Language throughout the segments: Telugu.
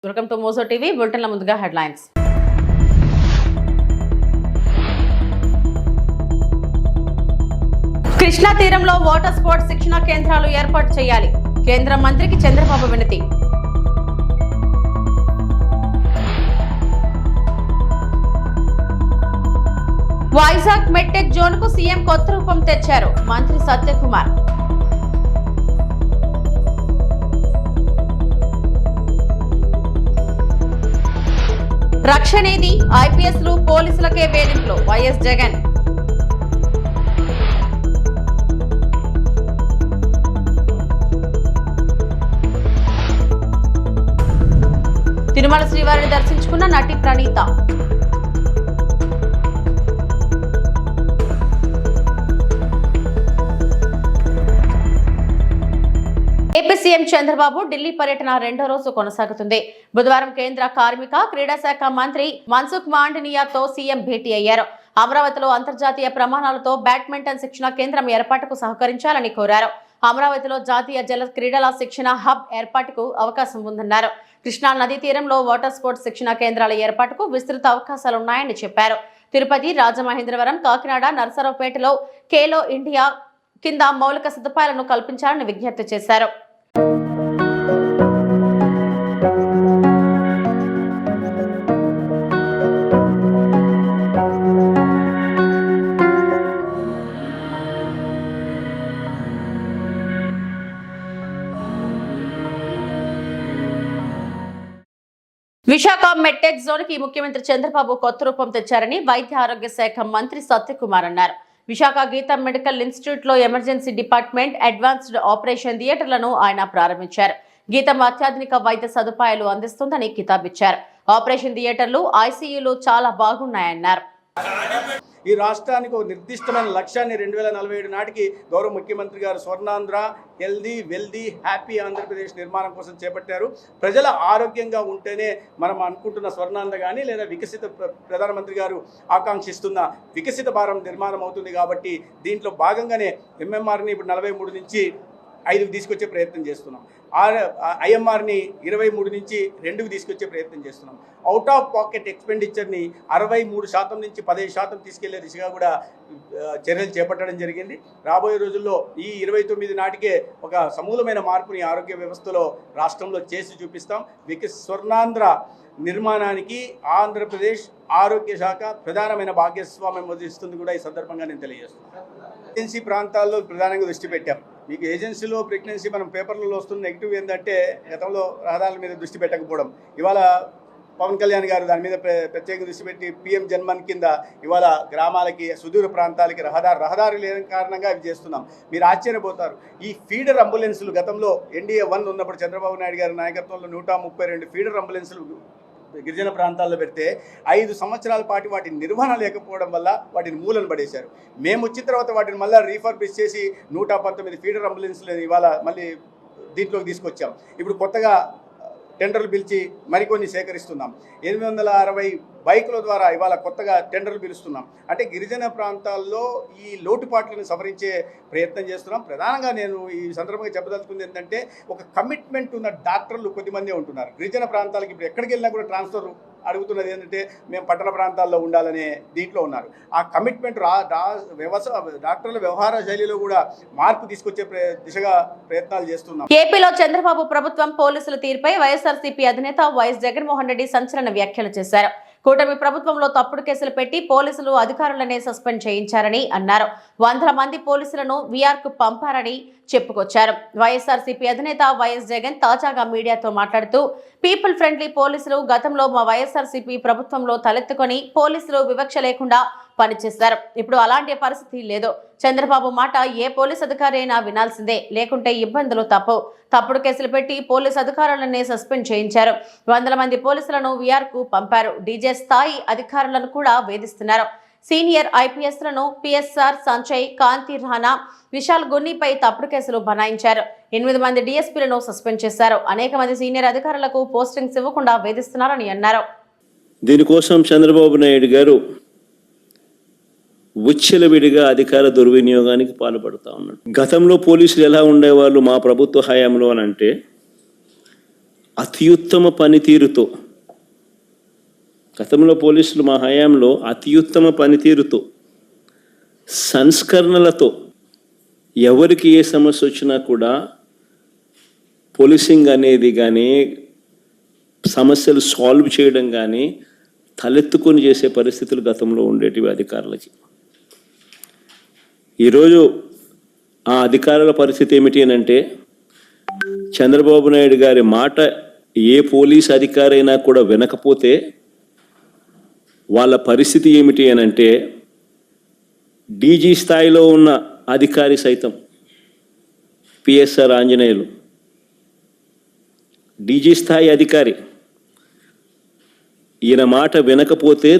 వెల్కమ్ టు మోసో టీవీ బులెటిన్ల ముందుగా హెడ్లైన్స్. కృష్ణా తీరంలో వాటర్ స్పోర్ట్స్ శిక్షణ కేంద్రాలు ఏర్పాటు చేయాలి. కేంద్ర మంత్రికి చంద్రబాబు వినతి. వైజాగ్ మెట్టెక్ జోన్ కు సీఎం కొత్త రూపం తెచ్చారు మంత్రి సత్యకుమార్. రక్షణేది ఐపీఎస్లు పోలీసులకే వేధింపులు వైఎస్ జగన్. తిరుమల శ్రీవారిని దర్శించుకున్న నటి ప్రణీత. ఏపీ సీఎం చంద్రబాబు ఢిల్లీ పర్యటన రెండో రోజు కొనసాగుతుంది. బుధవారం కేంద్ర కార్మిక క్రీడా శాఖ మంత్రి మన్సుఖ్ మాండనియాతో సీఎం భేటీ అయ్యారు. అమరావతిలో అంతర్జాతీయ ప్రమాణాలతో బ్యాడ్మింటన్ శిక్షణ కేంద్రం ఏర్పాటుకు సహకరించాలని కోరారు. అమరావతిలో జాతీయ జల క్రీడల శిక్షణ హబ్ ఏర్పాటుకు అవకాశం ఉందన్నారు. కృష్ణా నదీ తీరంలో వాటర్ స్పోర్ట్స్ శిక్షణ కేంద్రాల ఏర్పాటుకు విస్తృత అవకాశాలున్నాయని చెప్పారు. తిరుపతి, రాజమహేంద్రవరం, కాకినాడ, నర్సరావుపేటలో ఖేలో ఇండియా కింద మౌలిక సదుపాయాలను కల్పించాలని విజ్ఞప్తి చేశారు. విశాఖ మెట్టెక్ జోన్ కి ముఖ్యమంత్రి చంద్రబాబు కొత్త రూపం తెచ్చారని వైద్య ఆరోగ్య శాఖ మంత్రి సత్యకుమార్ అన్నారు. విశాఖ గీత మెడికల్ ఇన్స్టిట్యూట్ లో ఎమర్జెన్సీ డిపార్ట్మెంట్, అడ్వాన్స్డ్ ఆపరేషన్ థియేటర్లను ఆయన ప్రారంభించారు. గీతం అత్యాధునిక వైద్య సదుపాయాలు అందిస్తుందని కితాబిచ్చారు. ఆపరేషన్ థియేటర్లు, ఐసీయూలు చాలా బాగున్నాయన్నారు. ఈ రాష్ట్రానికి ఒక నిర్దిష్టమైన లక్ష్యాన్ని 2047 నాటికి గౌరవ ముఖ్యమంత్రి గారు Swarnandhra, healthy, wealthy, happy Andhra Pradesh నిర్మాణం కోసం చేపట్టారు. ప్రజల ఆరోగ్యంగా ఉంటేనే మనం అనుకుంటున్న స్వర్ణాంధ్ర కానీ లేదా వికసిత ప్రధానమంత్రి గారు ఆకాంక్షిస్తున్న వికసిత భారతం నిర్మాణం అవుతుంది. కాబట్టి దీంట్లో భాగంగానే ఎంఎంఆర్ని ఇప్పుడు 43 నుంచి 5కి తీసుకొచ్చే ప్రయత్నం చేస్తున్నాం. ఐఎంఆర్ని 23 నుంచి 2కి తీసుకొచ్చే ప్రయత్నం చేస్తున్నాం. అవుట్ ఆఫ్ పాకెట్ ఎక్స్పెండిచర్ని 63% నుంచి 15% తీసుకెళ్లే దిశగా కూడా చర్యలు చేపట్టడం జరిగింది. రాబోయే రోజుల్లో ఈ 29 నాటికే ఒక సమూలమైన మార్పుని ఆరోగ్య వ్యవస్థలో రాష్ట్రంలో చేసి చూపిస్తాం. స్వర్ణాంధ్ర నిర్మాణానికి ఆంధ్రప్రదేశ్ ఆరోగ్య శాఖ ప్రధానమైన భాగస్వామ్యం వహిస్తుంది కూడా ఈ సందర్భంగా నేను తెలియజేస్తున్నాను. ఏజెన్సీ ప్రాంతాల్లో ప్రధానంగా దృష్టి పెట్టాం. మీకు ఏజెన్సీలో ప్రెగ్నెన్సీ మనం పేపర్లలో వస్తున్న నెగిటివ్ ఏంటంటే గతంలో రహదారుల మీద దృష్టి పెట్టకపోవడం. ఇవాళ పవన్ కళ్యాణ్ గారు దాని మీద ప్రత్యేక దృష్టి పెట్టి పీఎం జన్మన్ కింద ఇవాళ గ్రామాలకి, సుదూర ప్రాంతాలకి రహదారి లేని కారణంగా అవి చేస్తున్నాం. మీరు ఆశ్చర్యపోతారు. ఈ ఫీడర్ అంబులెన్సులు గతంలో ఎన్డీఏ 1 ఉన్నప్పుడు చంద్రబాబు నాయుడు గారి నాయకత్వంలో 132 ఫీడర్ అంబులెన్సులు గిరిజన ప్రాంతాల్లో పెడితే 5 సంవత్సరాల పాటు వాటి నిర్వహణ లేకపోవడం వల్ల వాటిని మూలను పడేశారు. మేము వచ్చిన తర్వాత వాటిని మళ్ళీ రీఫర్బిష్ చేసి 119 ఫీడర్ అంబులెన్స్లు ఇవాళ మళ్ళీ దీంట్లోకి తీసుకొచ్చాం. ఇప్పుడు కొత్తగా టెండర్లు పిలిచి మరికొన్ని సేకరిస్తున్నాం. 860 బైకుల ద్వారా ఇవాళ కొత్తగా టెండర్లు పిలుస్తున్నాం. అంటే గిరిజన ప్రాంతాల్లో ఈ లోటుపాట్లను సవరించే ప్రయత్నం చేస్తున్నాం. ప్రధానంగా నేను ఈ సందర్భంగా చెప్పదలుచుకుంది ఏంటంటే ఒక కమిట్మెంట్ ఉన్న డాక్టర్లు కొద్దిమందే ఉంటున్నారు. గిరిజన ప్రాంతాలకు ఇప్పుడు ఎక్కడికి వెళ్ళినా కూడా ట్రాన్స్ఫర్ అడుగుతున్నది ఏంటంటే మేము పట్టణ ప్రాంతాల్లో ఉండాలనే దీంట్లో ఉన్నారు. ఆ కమిట్మెంట్ డాక్టర్ల వ్యవహార శైలిలో కూడా మార్పు తీసుకొచ్చే దిశగా ప్రయత్నాలు చేస్తున్నాం. ఏపీలో చంద్రబాబు ప్రభుత్వం పోలీసుల తీరుపై వైఎస్ఆర్సీపీ అధినేత వైఎస్ జగన్మోహన్ రెడ్డి సంచలన వ్యాఖ్యలు చేశారు. కూటమి ప్రభుత్వంలో తప్పుడు కేసులు పెట్టి పోలీసులు అధికారులనే సస్పెండ్ చేయించారని అన్నారు. 100 మంది పోలీసులను వీఆర్కు పంపారని చెప్పుకొచ్చారు. వైఎస్ఆర్సీపీ అధినేత వైఎస్ జగన్ తాజాగా మీడియాతో మాట్లాడుతూ పీపుల్ ఫ్రెండ్లీ పోలీసులు గతంలో మా వైఎస్ఆర్సీపీ ప్రభుత్వంలో తలెత్తుకొని పోలీసులు వివక్ష లేకుండా పనిచేశారు. ఇప్పుడు అలాంటి పరిస్థితి లేదు. చంద్రబాబు మాట ఏ పోలీస్ అధికారి అయినా వినాల్సిందే, లేకుంటే ఇబ్బందులు తప్పుడు కేసులు పెట్టి పోలీస్ అధికారులనే సస్పెండ్ చేయించారు. 100 మంది పోలీసులను వీఆర్కు పంపారు. డీజే స్థాయి అధికారులను కూడా వేధిస్తున్నారు. సీనియర్ ఐపీఎస్లను పిఎస్ఆర్ సంజయ్, కాంతి రాణా, విశాల్ గున్నిపై తప్పుడు కేసులు బనాయించారు. 8 మంది డీఎస్పీలను సస్పెండ్ చేశారు. అనేక మంది సీనియర్ అధికారులకు పోస్టింగ్స్ ఇవ్వకుండా వేధిస్తున్నారని అన్నారు. దీనికోసం చంద్రబాబు నాయుడు గారు విచ్చలవిడిగా అధికార దుర్వినియోగానికి పాల్పడుతూ ఉన్నాడు. గతంలో పోలీసులు ఎలా ఉండేవాళ్ళు మా ప్రభుత్వ హయాంలో అని అంటే అత్యుత్తమ పనితీరుతో, గతంలో పోలీసులు మా హయాంలో అత్యుత్తమ పనితీరుతో, సంస్కరణలతో ఎవరికి ఏ సమస్య వచ్చినా కూడా పోలీసింగ్ అనేది కానీ సమస్యలు సాల్వ్ చేయడం కానీ తలెత్తుకొని చేసే పరిస్థితులు గతంలో ఉండేటివి అధికారులకి. ఈరోజు ఆ అధికారుల పరిస్థితి ఏమిటి అని అంటే, చంద్రబాబు నాయుడు గారి మాట ఏ పోలీస్ అధికారైనా కూడా వినకపోతే వాళ్ళ పరిస్థితి ఏమిటి అని అంటే, డీజీ స్థాయిలో ఉన్న అధికారి సైతం, పిఎస్ఆర్ ఆంజనేయులు డీజీ స్థాయి అధికారి, ఈయన మాట వినకపోతే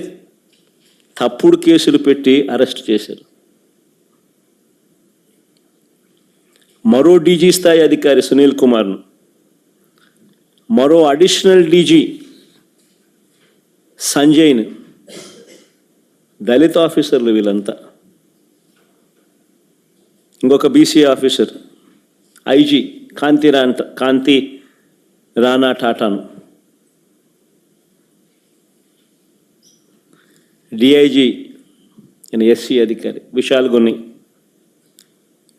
తప్పుడు కేసులు పెట్టి అరెస్ట్ చేశారు. మరో డీజీ స్థాయి అధికారి సునీల్ కుమార్ను, మరో అడిషనల్ డీజీ సంజయ్ను, దళిత ఆఫీసర్లు వీళ్ళంతా, ఇంకొక బీసీ ఆఫీసర్ ఐజీ కాంతి రాణా టాటాను, డిఐజీ ఎస్సీ అధికారి విశాల్ గున్ని,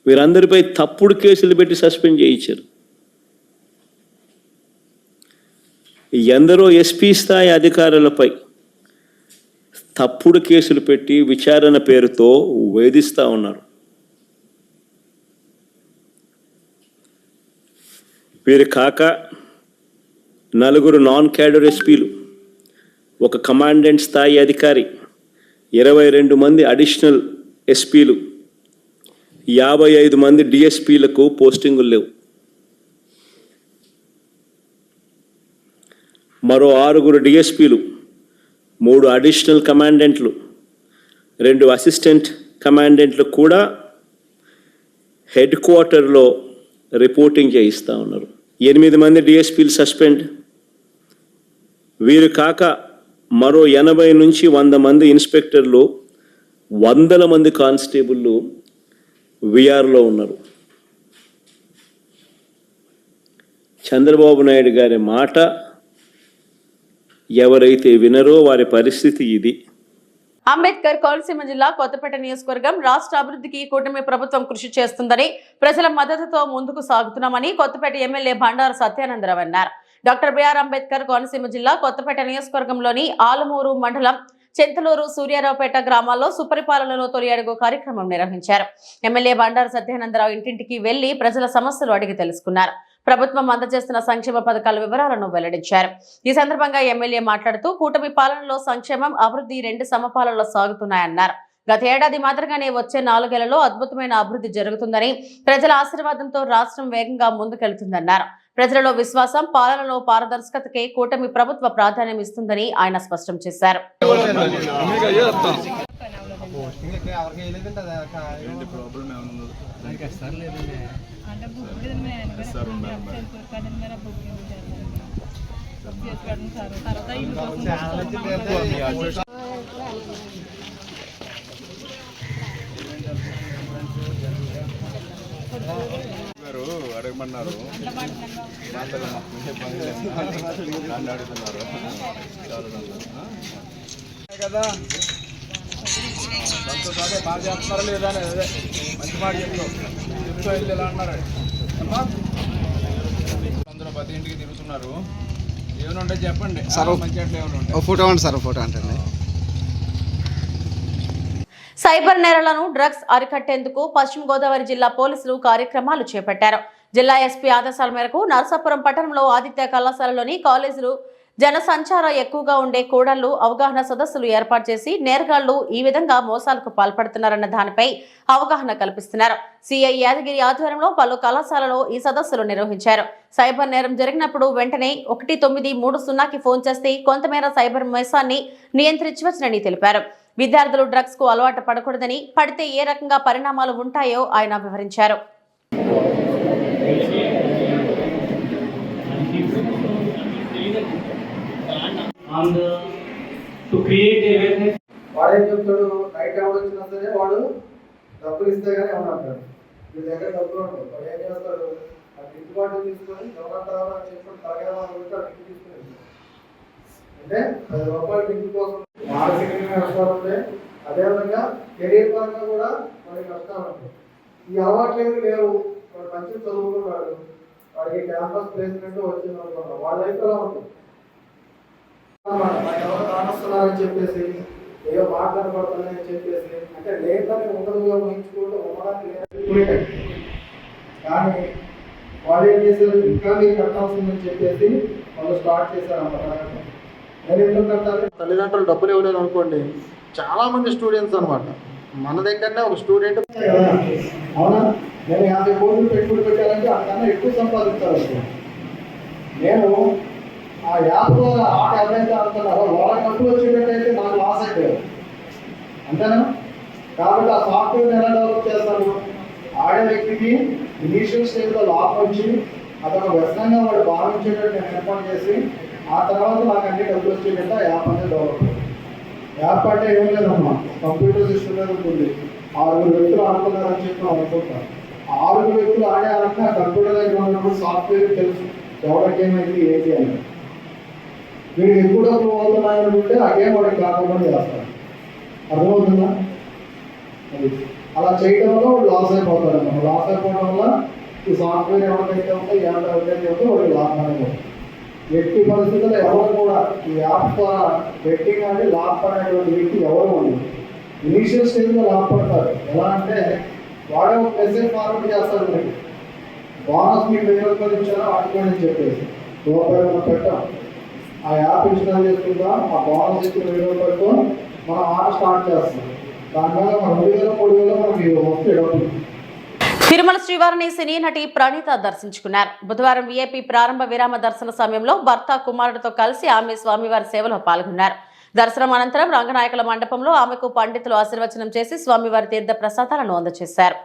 వీరందరిపై తప్పుడు కేసులు పెట్టి సస్పెండ్ చేయించారు. ఎందరో ఎస్పీ స్థాయి అధికారులపై తప్పుడు కేసులు పెట్టి విచారణ పేరుతో వేధిస్తూ ఉన్నారు. వీరు కాక నలుగురు నాన్ క్యాడర్ ఎస్పీలు, ఒక కమాండెంట్ స్థాయి అధికారి, 22 మంది అడిషనల్ ఎస్పీలు, 55 మంది డిఎస్పీలకు పోస్టింగులు లేవు. మరో 6 డిఎస్పీలు, 3 అడిషనల్ కమాండెంట్లు, 2 అసిస్టెంట్ కమాండెంట్లు కూడా హెడ్ క్వార్టర్లో రిపోర్టింగ్ చేయిస్తూ ఉన్నారు. 8 మంది డిఎస్పీలు సస్పెండ్. వీరు కాక మరో 80 నుంచి 100 మంది ఇన్స్పెక్టర్లు, 100 మంది కానిస్టేబుళ్ళు విఆర్లో ఉన్నారు. చంద్రబాబు నాయుడు గారి మాట ఎవరైతే వినరో వారి పరిస్థితి ఇది. అంబేద్కర్ కోనసీమ జిల్లా కొత్తపేట నియోజకవర్గం రాష్ట్ర అభివృద్ధికి కూటమి ప్రభుత్వం కృషి చేస్తుందని, ప్రజల మద్దతుతో ముందుకు సాగుతున్నామని కొత్తపేట ఎమ్మెల్యే బండారు సత్యానందరావు అన్నారు. డాక్టర్ బిఆర్ అంబేద్కర్ కోనసీమ జిల్లా కొత్తపేట నియోజకవర్గంలోని ఆలమూరు మండలం చింతలూరు, సూర్యారావుపేట గ్రామాల్లో సుపరిపాలనలో తొలి అడుగు కార్యక్రమం నిర్వహించారు. ఎమ్మెల్యే బండారు సత్యానందరావు ఇంటింటికి వెళ్లి ప్రజల సమస్యలు అడిగి తెలుసుకున్నారు. ప్రభుత్వం అందజేస్తున్న సంక్షేమ పథకాల వివరాలను వెల్లడించారు. ఈ సందర్భంగా ఎమ్మెల్యే మాట్లాడుతూ కూటమి పాలనలో సంక్షేమం, అభివృద్ధి 2 సమపాలనలో సాగుతున్నాయన్నారు. గత ఏడాది మాదిరిగానే వచ్చే 4 ఏళ్లలో అద్భుతమైన అభివృద్ధి జరుగుతుందని, ప్రజల ఆశీర్వాదంతో రాష్ట్రం వేగంగా ముందుకెళ్తుందన్నారు. ప్రజలలో విశ్వాసం, పాలనలో పారదర్శకతకే కూటమి ప్రభుత్వ ప్రాధాన్యం ఇస్తుందని ఆయన స్పష్టం చేశారు. అడగమన్నారు కదా, సంతోషాలే బాగా చేస్తున్నారా లేదా అదే మంచి మాట చెప్తూ వెళ్ళి ఎలా అన్నారు. అందరూ ప్రతి ఇంటికి తిరుగుతున్నారు, ఏమైనా ఉంటే చెప్పండి. మంచి అట్లా ఏమైనా ఉంటాయి. ఫోటో అండి సార్, ఫోటో అంటే సైబర్ నేరాలను, డ్రగ్స్ అరికట్టేందుకు పశ్చిమ గోదావరి జిల్లా పోలీసులు కార్యక్రమాలు చేపట్టారు. జిల్లా ఎస్పీ ఆదేశాల మేరకు నర్సాపురం పట్టణంలో ఆదిత్య కళాశాలలోని కాలేజీలు, జనసంచారం ఎక్కువగా ఉండే కూడళ్లు అవగాహన సదస్సులు ఏర్పాటు చేసి నేరగాళ్లు ఈ విధంగా మోసాలకు పాల్పడుతున్నారన్న దానిపై అవగాహన కల్పిస్తున్నారు. సిఐ యాదగిరి ఆధ్వర్యంలో పలు కళాశాలలో ఈ సదస్సులు నిర్వహించారు. సైబర్ నేరం జరిగినప్పుడు వెంటనే 1930కి ఫోన్ చేస్తే కొంతమేర సైబర్ మోసాన్ని నియంత్రించవచ్చునని తెలిపారు. విద్యార్థులు డ్రగ్స్ కు అలవాటు పడకూడదని, పడితే ఏ రకంగా పరిణామాలు ఉంటాయో ఆయన వివరించారు. వాడేం చెప్తాడు, నైట్ ఎవరు వచ్చినా సరే వాడు డబ్బులు ఇస్తే కానీ ఏమన్నా అంటాడు. మీ దగ్గర డబ్బులు ఉండవు. వాడు ఏం చేస్తాడు, డ్రింక్ బాటిల్ తీసుకొని ఎవరంటారో అని చెప్పి తరగతి వాళ్ళు డ్రింక్ తీసుకుని అంటే 10 రూపాయలు డ్రింక్ కోసం మానసికంగా నష్టాలు ఉంటాయి, అదేవిధంగా కెరీర్ పరంగా కూడా మనకి నష్టాలు ఉంటాయి. ఈ అలవాట్లు లేవు, వాడు మంచిగా చదువుకున్నాడు, వాడికి క్యాంపస్ ప్లేస్మెంట్ వచ్చింది అనుకున్నాడు, వాళ్ళ లైఫ్ ఎలా ఉంటుంది ఎవరు కానొస్తున్నారని చెప్పేసి ఏదో మాట్లాడబడుతున్నాయని చెప్పేసి అంటే లేదని ఉండదుగా ఊహించుకుంటూ ఉండడానికి కానీ వాళ్ళు ఏం చేశారు, ఇంకా మీరు కట్టాల్సిందని చెప్పేసి వాళ్ళు స్టార్ట్ చేశారు అన్నమాట. నేను ఎందుకు కట్టాలి, తల్లిదండ్రులు డబ్బులు ఇవ్వలేదు అనుకోండి, చాలా మంది స్టూడెంట్స్ అనమాట మన దగ్గరనే ఒక స్టూడెంట్ అవునా, నేను 50 కోట్లు పెట్టుబడి పెట్టాలంటే అంతకన్నా ఎక్కువ సంపాదించాలి. నేను ఆ యాప్ ద్వారా ఆట ఎవరైతే ఆడుతున్నారో వాళ్ళ డబ్బులు వచ్చేటట్టయితే నాకు లాస్ అయిపోయారు అంతేనా. కాబట్టి ఆ సాఫ్ట్వేర్ ఎలా డెవలప్ చేస్తాను, ఆడే వ్యక్తికి ఇనీషియల్ స్టేజ్లో లాభం వచ్చి అతను వ్యసనంగా వాడు భావించేటట్టు నేను ఏర్పాటు చేసి ఆ తర్వాత నాకు అన్ని డబ్బులు వచ్చేటట్టు ఆ యాప్ అనేది డెవలప్. యాప్ అంటే ఏం లేదమ్మా, కంప్యూటర్ సిస్టమ్ మీద ఉంటుంది. 6 వ్యక్తులు ఆడుతున్నారని చెప్పి అనుకుంటాను, 6 వ్యక్తులు ఆడే ఆడితే ఆ కంప్యూటర్ దగ్గర ఉన్నప్పుడు సాఫ్ట్వేర్ తెలుసు ఎవరికి ఏమైంది ఏంటి అని. వీడికి ఎక్కువ డబ్బులు అవుతున్నాయనుకుంటే ఆ గేమ్ వాడికి కాకుండా చేస్తాడు, అర్థమవుతుందా. అలా చేయడం వల్ల వాడు లాస్ అయిపోతాడు అన్నమాట. లాస్ అయిపోవడం వల్ల ఈ సాఫ్ట్వేర్ ఎవరికైతే ఉందో ఈ యాప్ ఎవరికైతే ఉందో వాడికి లాభం అనేది. ఎట్టి పరిస్థితుల్లో ఎవరు కూడా ఈ యాప్ ద్వారా బెట్టింగ్ అంటే లాభపడేటువంటి వ్యక్తి ఎవరు ఉండదు. ఇనీషియల్ స్టేజ్లో లాభపడతారు. ఎలా అంటే వాడే ఒక మెసేజ్ ఫార్వర్డ్ చేస్తాడు, మీకు బోనస్ మీకు 1000 రూపాయలు ఇచ్చారో ఆడుకోండి అని చెప్పేసి రూపాయలు పెట్టాం. ఆ యాప్ ఇన్స్టాల్ చేసుకుందాం, ఆ బోనస్ ఇచ్చిన 1000 రూపాయలతో మనం ఆట స్టార్ట్ చేస్తాం. దాని మీద మన 2000 3000 మనకి వస్తే డబ్బులు. తిరుమల శ్రీవారిని సినీ నటి ప్రణీత దర్శించుకున్నారు. బుధవారం వీఐపీ ప్రారంభ విరామ దర్శన సమయంలో భర్త కుమారుడితో కలిసి ఆమె స్వామివారి సేవలో పాల్గొన్నారు. దర్శనం అనంతరం రంగనాయకుల మండపంలో ఆమెకు పండితులు ఆశీర్వచనం చేసి స్వామివారి తీర్థ ప్రసాదాలను అందజేశారు.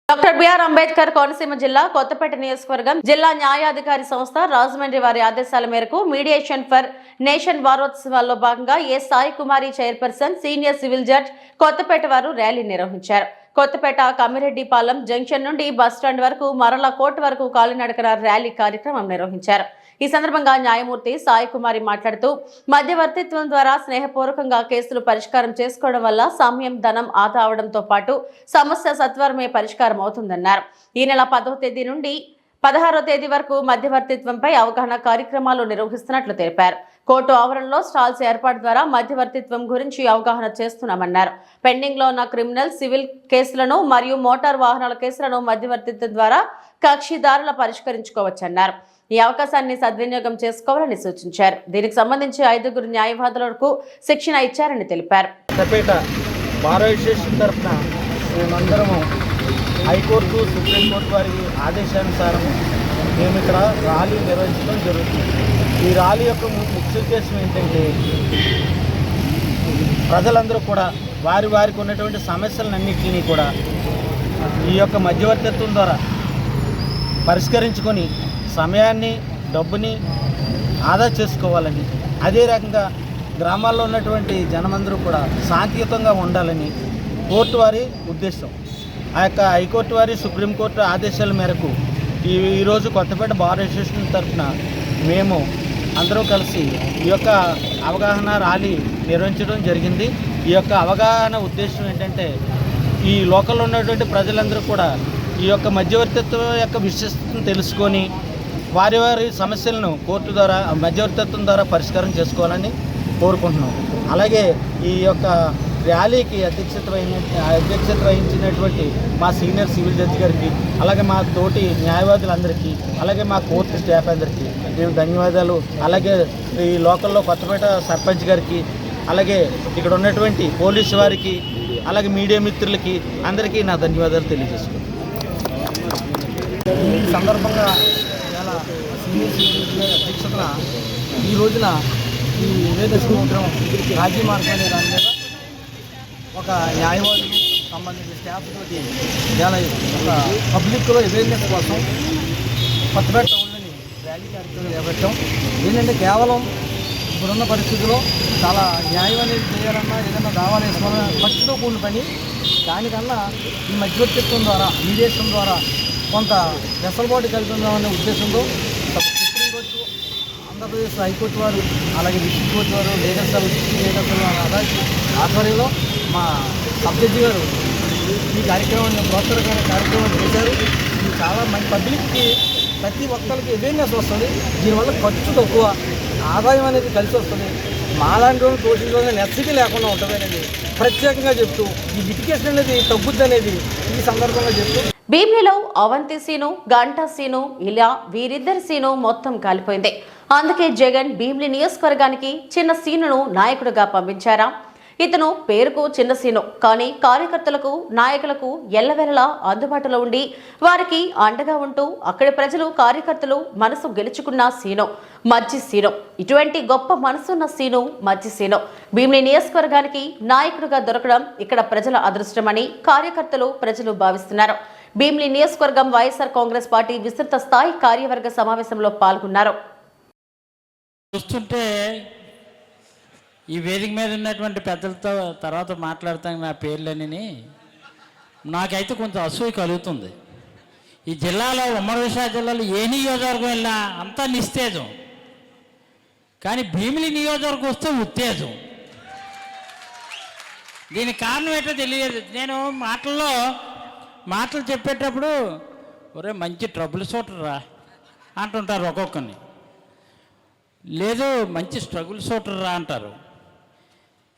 డాక్టర్ బిఆర్ అంబేద్కర్ కోనసీమ జిల్లా కొత్తపేట నియోజకవర్గం జిల్లా న్యాయాధికారి సంస్థ రాజమండ్రి వారి ఆదేశాల మేరకు మీడియేషన్ ఫర్ నేషన్ వారోత్సవాల్లో భాగంగా A Sai Kumari chairperson senior civil judge Kothapeta వారు ర్యాలీ నిర్వహించారు. కొత్తపేట కమిరెడ్డిపాలెం జంక్షన్ నుండి బస్టాండ్ వరకు మరల కోర్టు వరకు కాలినడకన ర్యాలీ కార్యక్రమం నిర్వహించారు. ఈ సందర్భంగా న్యాయమూర్తి సాయి కుమారి మాట్లాడుతూ మధ్యవర్తిత్వం ద్వారా స్నేహపూర్వకంగా కేసులు పరిష్కారం చేసుకోవడం వల్ల సమయం ధనం ఆదా అవడంతో పాటు సమస్య సత్వరమే పరిష్కారం అవుతుందన్నారు. ఈ నెల 10వ తేదీ నుండి 16వ తేదీ వరకు మధ్యవర్తిత్వంపై అవగాహన కార్యక్రమాలు నిర్వహిస్తున్నట్లు తెలిపారు. కోర్టు ఆవరణలో స్టాల్స్ ఏర్పాటు ద్వారా మధ్యవర్తిత్వం గురించి అవగాహన చేస్తున్నామన్నారు. పెండింగ్ లో ఉన్న క్రిమినల్ సివిల్ కేసులను మరియు మోటార్ వాహనాల కేసులను మధ్యవర్తిత్వం ద్వారా కక్షిదారుల పరిష్కరించుకోవచ్చన్నారు. ఈ అవకాశాన్ని సద్వినియోగం చేసుకోవాలని సూచించారు. దీనికి సంబంధించి 5 న్యాయవాదులకు శిక్షణ ఇచ్చారని తెలిపారు. కొత్తపేట బార్ అసోసియేషన్ తరఫున మేమందరము హైకోర్టు సుప్రీంకోర్టు వారి ఆదేశానుసారం మేము ఇక్కడ ర్యాలీ నిర్వహించడం జరుగుతుంది. ఈ ర్యాలీ యొక్క ముఖ్య ఉద్దేశం ఏంటంటే ప్రజలందరూ కూడా వారికి ఉన్నటువంటి సమస్యలన్నింటినీ కూడా ఈ యొక్క మధ్యవర్తిత్వం ద్వారా పరిష్కరించుకొని సమయాన్ని డబ్బుని ఆదా చేసుకోవాలని, అదే రకంగా గ్రామాల్లో ఉన్నటువంటి జనమందరూ కూడా శాంతియుతంగా ఉండాలని కోర్టు వారి ఉద్దేశం. ఆ యొక్క హైకోర్టు వారి సుప్రీంకోర్టు ఆదేశాల మేరకు ఈరోజు కొత్తపేట బార్ అసోసియేషన్ తరఫున మేము అందరూ కలిసి ఈ యొక్క అవగాహన ర్యాలీ నిర్వహించడం జరిగింది. ఈ యొక్క అవగాహన ఉద్దేశం ఏంటంటే ఈ లోకల్లో ఉన్నటువంటి ప్రజలందరూ కూడా ఈ యొక్క మధ్యవర్తిత్వం యొక్క విశిష్టతను తెలుసుకొని వారి సమస్యలను కోర్టు ద్వారా మధ్యవర్తిత్వం ద్వారా పరిష్కారం చేసుకోవాలని కోరుకుంటున్నాం. అలాగే ఈ యొక్క ర్యాలీకి అధ్యక్షత వహించినటువంటి మా సీనియర్ సివిల్ జడ్జి గారికి, అలాగే మా తోటి న్యాయవాదులందరికీ, అలాగే మా కోర్టు స్టాఫ్ అందరికీ మేము ధన్యవాదాలు. అలాగే ఈ లోకల్లో కొత్తపేట సర్పంచ్ గారికి, అలాగే ఇక్కడ ఉన్నటువంటి పోలీసు వారికి, అలాగే మీడియా మిత్రులకి అందరికీ నా ధన్యవాదాలు తెలియజేసుకుంటాను. ఈ సందర్భంగా ఇవాళ సీనియర్ సిటిజన్ అధ్యక్షతన ఈ రోజున ఈ నివేదిక సముద్రం రాజీ మార్గం అనే దాని మీద ఒక న్యాయవాదులు సంబంధించిన స్టాఫ్ తోటి ఇవాళ ఒక పబ్లిక్లో అవేర్నెస్ కోసం కొత్తపేట టౌన్లోని ర్యాలీ కార్యక్రమం చేపట్టాం. ఏంటంటే కేవలం ఇప్పుడున్న పరిస్థితుల్లో చాలా న్యాయం అనేది చేయాలన్నా, ఏదైనా దావాలు వేసుకోవాలన్నా ఖర్చుతో కూడిన పని. దానికన్నా ఈ మధ్యవర్తిత్వం ద్వారా, మీడియేషన్ ద్వారా కొంత వెసులుబాటు కల్పిద్దామనే ఉద్దేశంతో సుప్రీంకోర్టు, ఆంధ్రప్రదేశ్ హైకోర్టు వారు, అలాగే డిస్ట్రిక్ట్ కోర్టు వారు, లీగల్ సెల్ ఆధ్వర్యంలో మా సబ్ జడ్జి గారు ఈ కార్యక్రమాన్ని ప్రోత్సాహకర కార్యక్రమాన్ని చేశారు. ఇది చాలా మంచి పబ్లిక్కి, ప్రతి ఒక్కరికి అవేర్నెస్ వస్తుంది. దీనివల్ల ఖర్చు తక్కువ, ఆదాయం అనేది కలిసి వస్తుంది. మాలాంటి రోజులు తోచిన నెస్సిటీ లేకుండా ఉంటుంది అనేది ప్రత్యేకంగా చెప్తూ, ఈ లిటిగేషన్ అనేది తగ్గుద్ది అనేది ఈ సందర్భంగా చెప్తూ, భీమిలిలో అవంతి సీను, గంటా సీను, ఇలా వీరిద్దరి సీను మొత్తం కాలిపోయింది. అందుకే జగన్ భీమిలి నియోజకవర్గానికి చిన్న సీనును నాయకుడిగా పంపించారా? ఇతను పేరుకు చిన్న సీను, కానీ కార్యకర్తలకు, నాయకులకు ఎల్లవెల్లలా అందుబాటులో ఉండి వారికి అండగా ఉంటూ అక్కడి ప్రజలు, కార్యకర్తలు మనసు గెలుచుకున్న సీను మజ్జి సీను. ఇటువంటి గొప్ప మనసున్న సీను మజ్జి సీను భీమిలి నియోజకవర్గానికి నాయకుడిగా దొరకడం ఇక్కడ ప్రజల అదృష్టమని కార్యకర్తలు, ప్రజలు భావిస్తున్నారు. భీమిలి నియోజకవర్గం వైఎస్ఆర్ కాంగ్రెస్ పార్టీ విస్తృత స్థాయి కార్యవర్గ సమావేశంలో పాల్గొన్నారు. చూస్తుంటే ఈ వేదిక మీద ఉన్నటువంటి పెద్దలతో తర్వాత మాట్లాడతాను నా పేర్లన్నీ, నాకైతే కొంచెం అసూయ కలుగుతుంది. ఈ జిల్లాలో, ఉమ్మడి విశాఖ జిల్లాలో ఏ నియోజకవర్గం వెళ్ళినా అంతా నిస్తేజం, కానీ భీమిలి నియోజకవర్గం వస్తే ఉత్తేజం. దీనికి కారణం ఏంటో తెలియదు. నేను మాటలు చెప్పేటప్పుడు ఒరే మంచి ట్రబుల్ షూటర్ రా అంటుంటారు ఒక్కొక్కరిని, లేదు మంచి స్ట్రగుల్ షూటర్ రా అంటారు.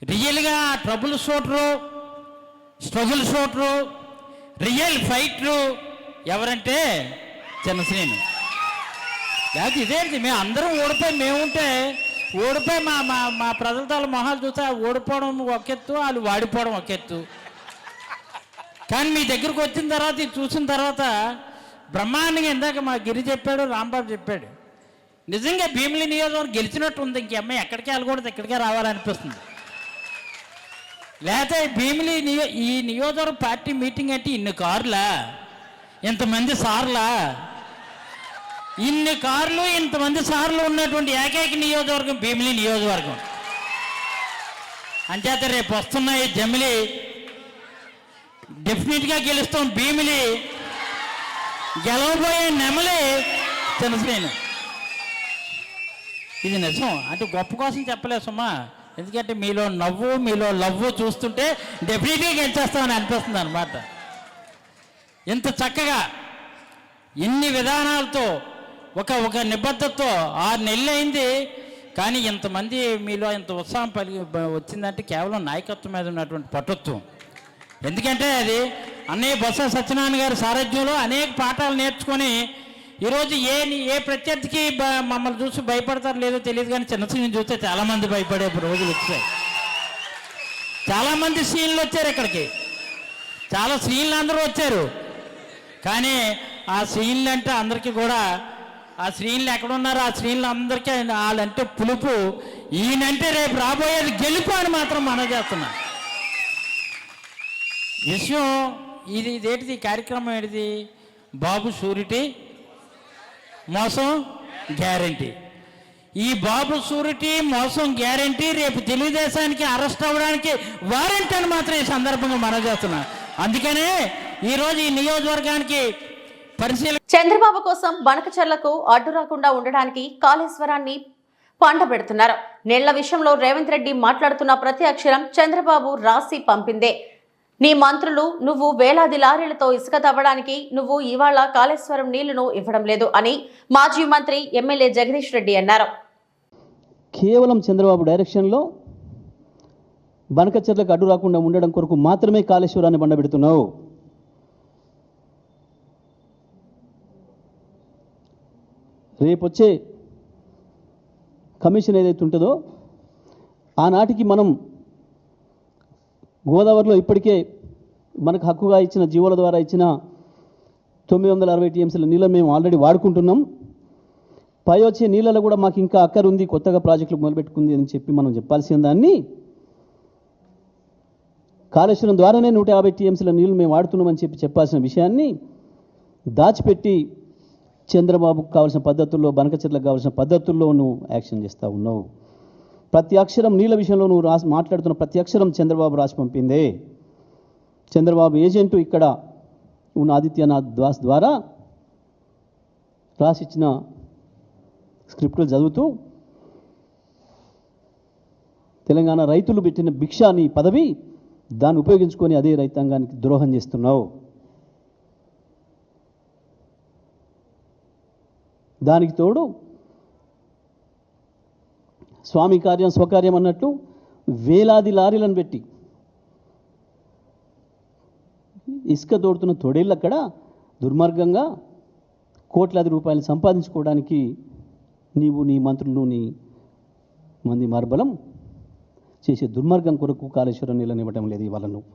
రియల్గా trouble shooter, struggle shooter, real fighter ఎవరంటే చిన్నశ్రీను. లేకపోతే ఇదేంటి, మేము అందరం ఓడిపోయి, మేముంటే ఓడిపోయి మా మా మా ప్రజలతో మొహాలు చూస్తే ఓడిపోవడం ఒక ఎత్తు, వాళ్ళు వాడిపోవడం ఒక ఎత్తు. కానీ మీ దగ్గరకు వచ్చిన తర్వాత, ఇది చూసిన తర్వాత బ్రహ్మాండంగా, ఇందాక మా గిరి చెప్పాడు, రాంబాబు చెప్పాడు, నిజంగా భీమిలి నియోజకవర్గం గెలిచినట్టు ఉంది. ఇంక అమ్మాయి ఎక్కడికి వెళ్ళకూడదు, ఇక్కడికే రావాలనిపిస్తుంది. లేకపోతే భీమిలి ఈ నియోజకవర్గ పార్టీ మీటింగ్ అంటే ఇన్ని కార్లా, ఇంతమంది సార్లా, ఇన్ని కార్లు ఇంతమంది సార్లు ఉన్నటువంటి ఏకైక నియోజకవర్గం భీమిలి నియోజకవర్గం. అంచేత రేపు వస్తున్నాయి జమిలి డెఫినెట్గా గెలుస్తాం. భీమిలి గెలవబోయే నెమలి చిన్నశ్రేణి. ఇది నిజం, అంటే గొప్ప కోసం చెప్పలేదు సుమా, ఎందుకంటే మీలో నవ్వు, మీలో లవ్వు చూస్తుంటే డెఫినెట్గా గెలిచేస్తామని అనిపిస్తుంది అనమాట. ఇంత చక్కగా ఇన్ని విధానాలతో ఒక నిబద్ధతతో 6 నెలలు అయింది, కానీ ఇంతమంది మీలో ఇంత ఉత్సాహం వచ్చిందంటే కేవలం నాయకత్వం మీద ఉన్నటువంటి పటుత్వం. ఎందుకంటే అది అన్నయ్య బొత్స సత్యనారాయణ గారి సారథ్యంలో అనేక పాఠాలు నేర్చుకొని ఈరోజు ఏ ప్రత్యర్థికి మమ్మల్ని చూసి భయపడతారో లేదో తెలియదు, కానీ చిన్నశ్రీని చూస్తే చాలామంది భయపడే రోజులు వచ్చాయి. చాలామంది శ్రీలు వచ్చారు ఇక్కడికి, చాలా శ్రీలు అందరూ వచ్చారు. కానీ ఆ శ్రీలు అంటే అందరికీ కూడా, ఆ శ్రీలు ఎక్కడున్నారో ఆ శ్రీలు అందరికీ వాళ్ళంటే పులుపు, ఈయనంటే రేపు రాబోయేది గెలుపు అని మాత్రం మనం చేస్తున్నా విషయం. ఇదేంటిది కార్యక్రమం, ఏంటిది? బాబు షూరిటీ, మోసం గ్యారంటీ. ఈ బాబు షూరిటీ, మోసం గ్యారంటీ రేపు తెలుగుదేశానికి అరెస్ట్ అవ్వడానికి వారెంట్ అని మాత్రం ఈ సందర్భంగా మనం చేస్తున్నాం. అందుకనే ఈరోజు ఈ నియోజకవర్గానికి చంద్రబాబు కోసం బనకచర్లకు అడ్డు రాకుండా ఉండడానికి కాళేశ్వరాన్ని పండబెడుతున్నారు. నీళ్ల విషయంలో రేవంత్ రెడ్డి మాట్లాడుతున్న ప్రతి అక్షరం చంద్రబాబు రాసి పంపిందే. నీ మంత్రులు, నువ్వు వేలాది లారీలతో ఇసుక తవ్వడానికి నువ్వు ఇవాళ కాళేశ్వరం నీళ్లను ఇవ్వడం లేదు అని మాజీ మంత్రి ఎమ్మెల్యే జగదీష్ రెడ్డి అన్నారు. కేవలం చంద్రబాబు డైరెక్షన్లో బనకచర్లకు అడ్డు రాకుండా ఉండడం కొరకు మాత్రమే కాళేశ్వరాన్ని బండబెడుతున్నావు. రేపొచ్చే కమిషన్ ఏదైతే ఉంటుందో ఆనాటికి మనం గోదావరిలో ఇప్పటికే మనకు హక్కుగా ఇచ్చిన జీవోల ద్వారా ఇచ్చిన 960 టీఎంసీల నీళ్ళని మేము ఆల్రెడీ వాడుకుంటున్నాం. పై వచ్చే నీళ్ళలో కూడా మాకు ఇంకా అక్కర ఉంది, కొత్తగా ప్రాజెక్టులు మొదలుపెట్టుకుంది అని చెప్పి మనం చెప్పాల్సిన దాన్ని కాళేశ్వరం ద్వారానే 150 టీఎంసీల నీళ్ళు మేము వాడుతున్నామని చెప్పాల్సిన విషయాన్ని దాచిపెట్టి చంద్రబాబుకు కావాల్సిన పద్ధతుల్లో, బనకచెర్లకు కావాల్సిన పద్ధతుల్లో నువ్వు యాక్షన్ చేస్తూ ఉన్నావు. ప్రతి అక్షరం నీళ్ళ విషయంలో నువ్వు మాట్లాడుతున్న ప్రతి అక్షరం చంద్రబాబు రాసి పంపిందే. చంద్రబాబు ఏజెంటు ఇక్కడ ఉన్న ఆదిత్యనాథ్ దాస్ ద్వారా రాసిచ్చిన స్క్రిప్టులు చదువుతూ తెలంగాణ రైతులు పెట్టిన భిక్ష నీ పదవి, దాన్ని ఉపయోగించుకొని అదే రైతాంగానికి ద్రోహం చేస్తున్నావు. దానికి తోడు స్వామి కార్యం స్వకార్యం అన్నట్టు వేలాది లారీలను పెట్టి ఇసుక తోడుతున్న తోడేళ్ళు అక్కడ దుర్మార్గంగా కోట్లాది రూపాయలు సంపాదించుకోవడానికి నీవు, నీ మంత్రులు, నీ మంది మార్బలం చేసే దుర్మార్గం కొరకు కాళేశ్వరం నీళ్ళనివ్వటం లేదు ఇవాళ నువ్వు.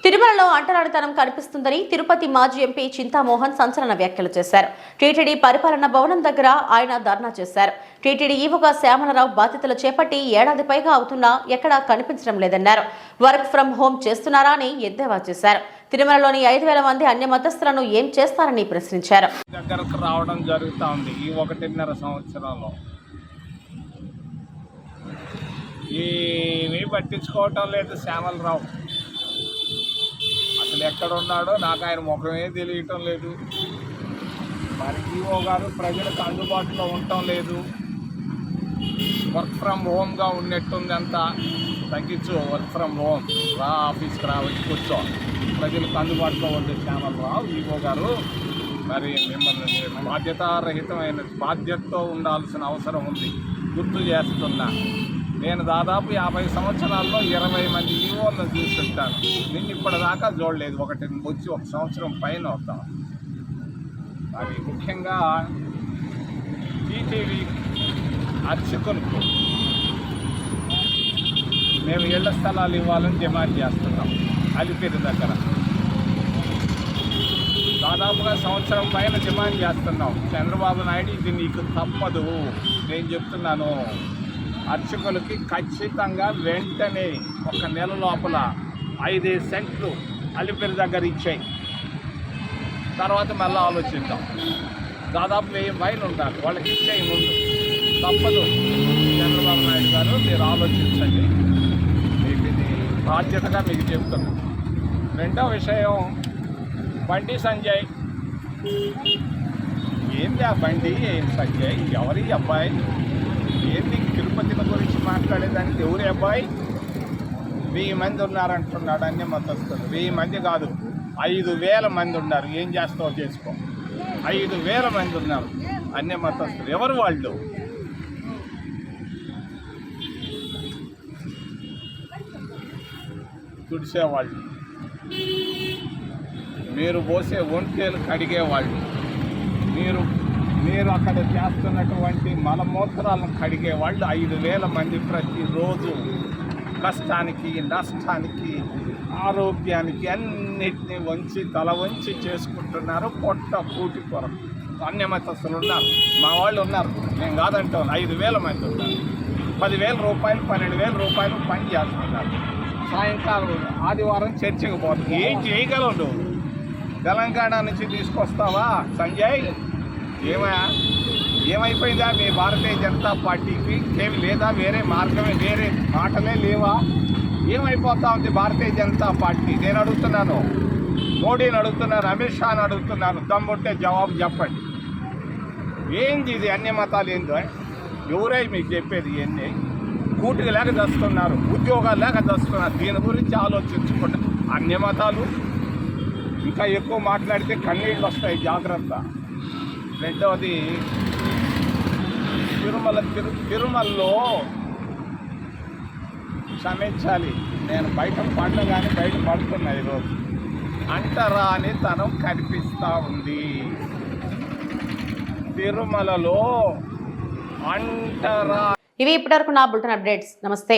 తిరుమలలో అంటరానితనం కనిపిస్తుందని తిరుపతి మాజీ ఎంపీ చింతామోహన్ సంచలన వ్యాఖ్యలు చేశారు. టీటీడీ పరిపాలన భవనం దగ్గర ఆయన ధర్నా చేశారు. టీటీడీ ఈవోగా శ్యామలరావు బాధ్యతలు చేపట్టి ఏడాది పైగా అవుతున్నా ఎక్కడా కనిపించడం లేదన్నారు. వర్క్ ఫ్రం హోం చేస్తున్నారా అని ఎద్దేవా చేశారు. తిరుమలలోని 5,000 మంది అన్య మతస్థులను ఏం చేస్తారని ప్రశ్నించారు. దగ్గరకు రావడం జరుగుతూ ఉంది ఈ 1.5 సంవత్సరంలో. ఏమీ పట్టించుకోవటం లేదు శ్యామలరావు. అసలు ఎక్కడున్నాడో నాకు ఆయన ముఖమే తెలియటం లేదు. మరి ఈవో గారు ప్రజలకు అందుబాటులో ఉండటం లేదు. వర్క్ ఫ్రమ్ హోమ్గా ఉన్నట్టుంది, అంతా తగ్గించు. వర్క్ ఫ్రమ్ హోమ్ రా, ఆఫీస్కి రా, వచ్చి కూర్చో. ప్రజలకు అందుబాటులో ఉండే శ్యామలరావు ఈవో గారు మరి మిమ్మల్ని బాధ్యతతో ఉండాల్సిన అవసరం ఉంది. గుర్తు చేస్తున్నా, నేను దాదాపు 50 సంవత్సరాల్లో 20 మంది ఈవోలను చూస్తుంటాను. నిన్ను ఇప్పటిదాకా చూడలేదు. వచ్చి 1 సంవత్సరం పైన అవుతాం. అది ముఖ్యంగా టీటీవీ అర్చకులకు మేము ఇళ్ల స్థలాలు ఇవ్వాలని డిమాండ్ చేస్తున్నాం. అలిపిరి దగ్గర దాదాపుగా 1 సంవత్సరం పైన డిమాండ్ చేస్తున్నాం. చంద్రబాబు నాయుడు ఇది నీకు తప్పదు, నేను చెప్తున్నాను. అర్చకులకి ఖచ్చితంగా వెంటనే 1 నెల లోపల 5 సెంట్లు అలిపిరి దగ్గర ఇచ్చాయి. తర్వాత మళ్ళీ ఆలోచిద్దాం. దాదాపు 1000 పైన ఉంటారు, వాళ్ళకి ఇచ్చేయి ముందు. తప్పదు చంద్రబాబు నాయుడు గారు, మీరు ఆలోచించండి. మీకు ఇది బాధ్యతగా మీకు చెప్తున్నాను. రెండో విషయం, బండి సంజయ్. ఏంది ఆ బండి? ఏం సంజయ్? ఎవరి అబ్బాయి? ఏంది తిరుపతిని గురించి మాట్లాడేదానికి? ఎవరి అబ్బాయి? 1000 మంది ఉన్నారంటున్నాడు అన్ని మతస్థులు. 1000 మంది కాదు, 5,000 మంది ఉన్నారు. ఏం చేస్తావో చేసుకో. 5,000 మంది ఉన్నారు అన్ని మతస్థులు. ఎవరు వాళ్ళు? తుడిసేవాళ్ళు, మీరు పోసే ఒంటేలు కడిగేవాళ్ళు, మీరు అక్కడ చేస్తున్నటువంటి మలమూత్రాలను కడిగేవాళ్ళు 5,000 మంది ప్రతిరోజు కష్టానికి, నష్టానికి, ఆరోగ్యానికి అన్నిటినీ తల వంచి చేసుకుంటున్నారు. పొట్ట కూటి కొరకు అన్యమతస్తులు ఉన్నారు. మా వాళ్ళు ఉన్నారు, నేను కాదంటాను. 5,000 మంది ఉన్నారు. 10,000 రూపాయలు, 12,000 రూపాయలు పని చేస్తున్నారు. సాయంకాలం ఆదివారం చర్చికి పోతుంది. ఏం చేయగలవు? తెలంగాణ నుంచి తీసుకొస్తావా సంజయ్? ఏమైపోయిందా మీ భారతీయ జనతా పార్టీకి? ఏమి లేదా? వేరే మార్గమే, వేరే మాటలే లేవా? ఏమైపోతా ఉంది భారతీయ జనతా పార్టీ? నేను అడుగుతున్నాను, మోడీని అడుగుతున్నాను, అమిత్ షాని అడుగుతున్నాను. దమ్ముంటే జవాబు చెప్పండి. ఏంది ఇది? అన్ని మతాలు ఏందో? ఎవరై మీకు చెప్పేది? ఏంది? కూటికి లేక దస్తున్నారు, ఉద్యోగాలు లేక దస్తున్నారు. దీని గురించి ఆలోచించుకుంటే అన్ని మతాలు ఇంకా ఎక్కువ మాట్లాడితే కన్నీళ్ళు వస్తాయి, జాగ్రత్త. రెండవది, తిరుమలలో క్షమించాలి, నేను బయట పడగానే బయట పడుతున్నా. ఈరోజు అంటరాని తనం కనిపిస్తూ ఉంది తిరుమలలో. అంటరా. ఇవి ఇప్పటివరకు నా బులెటిన్ అప్డేట్స్. నమస్తే.